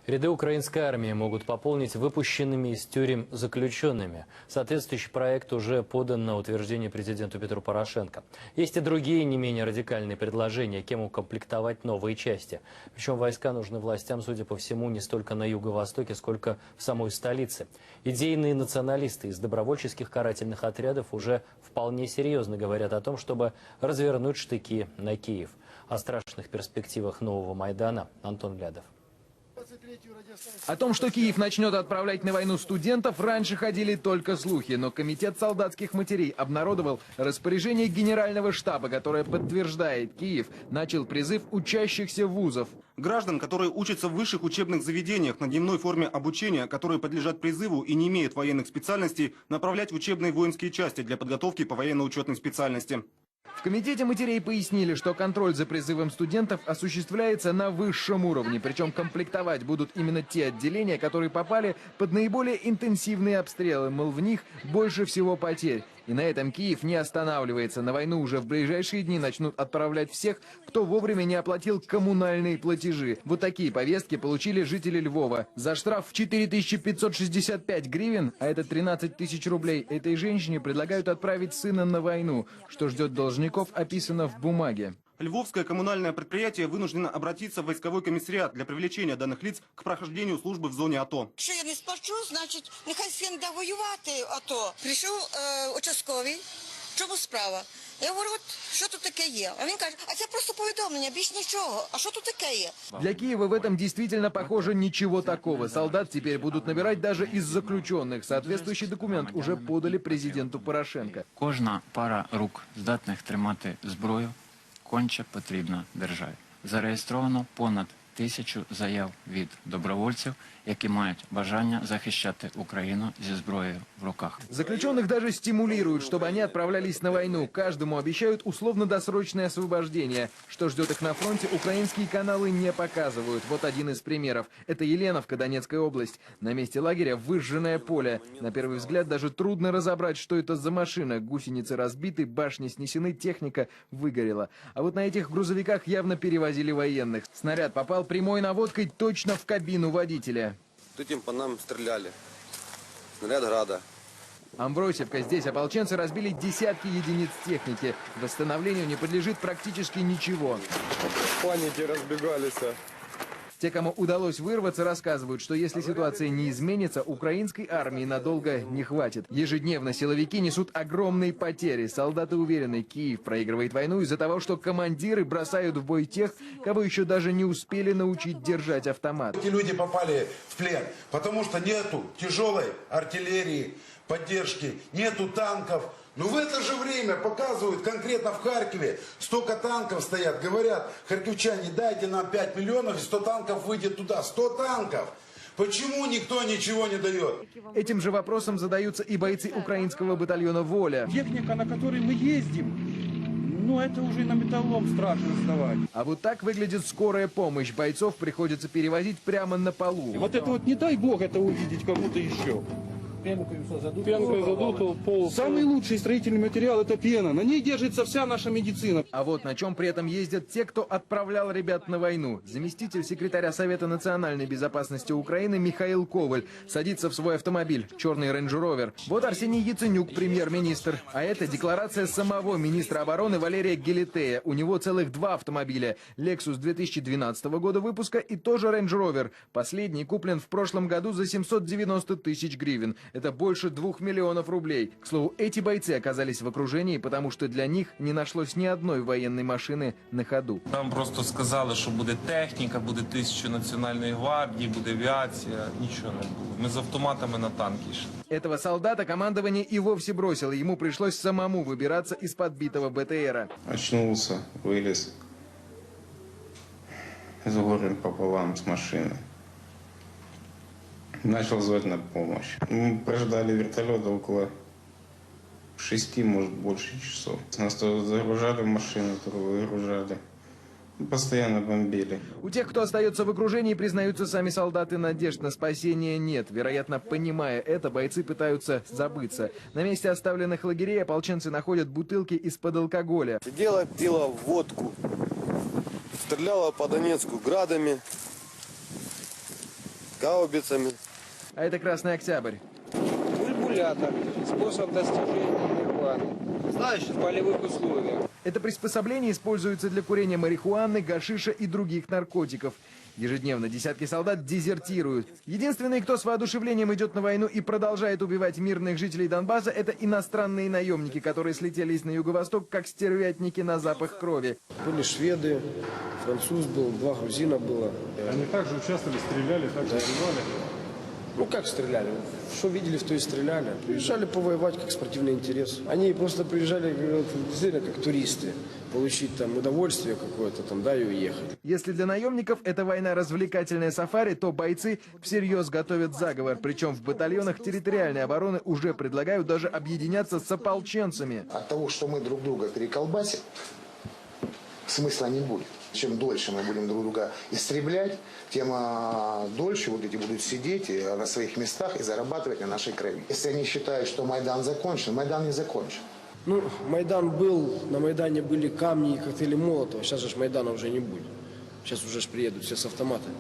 Ряды украинской армии могут пополнить выпущенными из тюрем заключенными. Соответствующий проект уже подан на утверждение президенту Петру Порошенко. Есть и другие не менее радикальные предложения, кем укомплектовать новые части. Причем войска нужны властям, судя по всему, не столько на юго-востоке, сколько в самой столице. Идейные националисты из добровольческих карательных отрядов уже вполне серьезно говорят о том, чтобы развернуть штыки на Киев. О страшных перспективах нового Майдана Антон Лядов. О том, что Киев начнет отправлять на войну студентов, раньше ходили только слухи. Но Комитет солдатских матерей обнародовал распоряжение Генерального штаба, которое подтверждает: Киев начал призыв учащихся вузов. Граждан, которые учатся в высших учебных заведениях на дневной форме обучения, которые подлежат призыву и не имеют военных специальностей, направлять в учебные воинские части для подготовки по военно-учетной специальности. В Комитете матерей пояснили, что контроль за призывом студентов осуществляется на высшем уровне. Причем комплектовать будут именно те отделения, которые попали под наиболее интенсивные обстрелы. Мол, в них больше всего потерь. И на этом Киев не останавливается. На войну уже в ближайшие дни начнут отправлять всех, кто вовремя не оплатил коммунальные платежи. Вот такие повестки получили жители Львова. За штраф в 4565 гривен, а это 13 тысяч рублей, этой женщине предлагают отправить сына на войну. Что ждет должников, описано в бумаге. Львовское коммунальное предприятие вынуждено обратиться в войсковой комиссариат для привлечения данных лиц к прохождению службы в зоне АТО. Якщо я не сплачу, значить, нехай син йде воювати АТО. Прийшов участковий, в чому справа? Я говорю, от що тут таке є? А він каже, а це просто повідомлення, більш нічого. А що тут таке є? Для Киева в этом действительно, похоже, ничего такого. Солдат теперь будут набирать даже из заключенных. Соответствующий документ уже подали президенту Порошенко. Кожна пара рук, здатних тримати зброю, конче потрібна державі. Зареєстровано понад 1000 заяв від добровольців, які мають бажання захищати Україну зі зброєю в руках. Заключенных даже стимулируют, чтобы они отправлялись на войну. Каждому обещают условно-досрочное освобождение. Что ждет их на фронте, украинские каналы не показывают. Вот один из примеров. Это Еленовка, Донецкая область. На месте лагеря выжженное поле. На первый взгляд даже трудно разобрать, что это за машина. Гусеницы разбиты, башни снесены, техника выгорела. А вот на этих грузовиках явно перевозили военных. Снаряд попал прямой наводкой точно в кабину водителя. Этим по нам стреляли. Снаряд града. Амбросевка. Здесь ополченцы разбили десятки единиц техники. Восстановлению не подлежит практически ничего. В панике разбегались. Те, кому удалось вырваться, рассказывают, что если ситуация не изменится, украинской армии надолго не хватит. Ежедневно силовики несут огромные потери. Солдаты уверены, Киев проигрывает войну из-за того, что командиры бросают в бой тех, кого еще даже не успели научить держать автомат. Эти люди попали в плен, потому что нету тяжелой артиллерии, поддержки, нету танков. Но в это же время показывают, конкретно в Харькове, столько танков стоят. Говорят, харьковчане, дайте нам 5 миллионов, и 100 танков выйдет туда. 100 танков! Почему никто ничего не дает? Этим же вопросом задаются и бойцы украинского батальона «Воля». Техника, на которой мы ездим, ну это уже на металлолом страшно сдавать. А вот так выглядит скорая помощь. Бойцов приходится перевозить прямо на полу. Вот это вот не дай бог это увидеть кому-то еще. Пенкой задут, пол. Самый лучший строительный материал — это пена. На ней держится вся наша медицина. А вот на чем при этом ездят те, кто отправлял ребят на войну. Заместитель секретаря Совета национальной безопасности Украины Михаил Коваль садится в свой автомобиль, черный Range Rover. Вот Арсений Яценюк, премьер-министр. А это декларация самого министра обороны Валерия Гелетея. У него целых 2 автомобиля. Lexus 2012 года выпуска и тоже Range Rover. Последний куплен в прошлом году за 790 тысяч гривен. Это больше 2 миллионов рублей. К слову, эти бойцы оказались в окружении, потому что для них не нашлось ни одной военной машины на ходу. Нам просто сказали, що буде техніка, буде 1000 Національної гвардії, буде авіація. Нічого не було. Ми з автоматами на танки йшли. Этого солдата командование и вовсе бросило. Ему пришлось самому выбираться из подбитого БТРа. Очнулся, вылез с горем пополам с машины. Начал звать на помощь. Мы прождали вертолета около 6, может, больше часов. Нас то загружали в машину, то выгружали. Постоянно бомбили. У тех, кто остается в окружении, признаются сами солдаты, надежд на спасение нет. Вероятно, понимая это, бойцы пытаются забыться. На месте оставленных лагерей ополченцы находят бутылки из-под алкоголя. Сидела, пила водку. Стреляла по Донецку градами. гаубицами. А это Красный Октябрь. Бульбулятор. Способ достижения марихуаны. В полевых условиях. Это приспособление используется для курения марихуаны, гашиша и других наркотиков. Ежедневно десятки солдат дезертируют. Единственный, кто с воодушевлением идет на войну и продолжает убивать мирных жителей Донбасса, это иностранные наемники, которые слетелись на юго-восток, как стервятники на запах крови. Были шведы, француз был, 2 грузина было. Они также участвовали, стреляли, также убивали. Ну как стреляли? Что видели, в то и стреляли. Приезжали повоевать как спортивный интерес. Они просто приезжали действительно как туристы. Получить там удовольствие какое-то там, да, и уехать. Если для наемников это война развлекательная сафари, то бойцы всерьез готовят заговор. Причем в батальонах территориальной обороны уже предлагают даже объединяться с ополченцами. От того, что мы друг друга переколбасим, смысла не будет. Чем дольше мы будем друг друга истреблять, тем дольше вот эти будут сидеть на своих местах и зарабатывать на нашей крови. Если они считают, что Майдан закончен, Майдан не закончен. Ну, Майдан был, на Майдане были камни и коктейли Молотова. Сейчас же Майдана уже не будет. Сейчас уже приедут все с автоматами.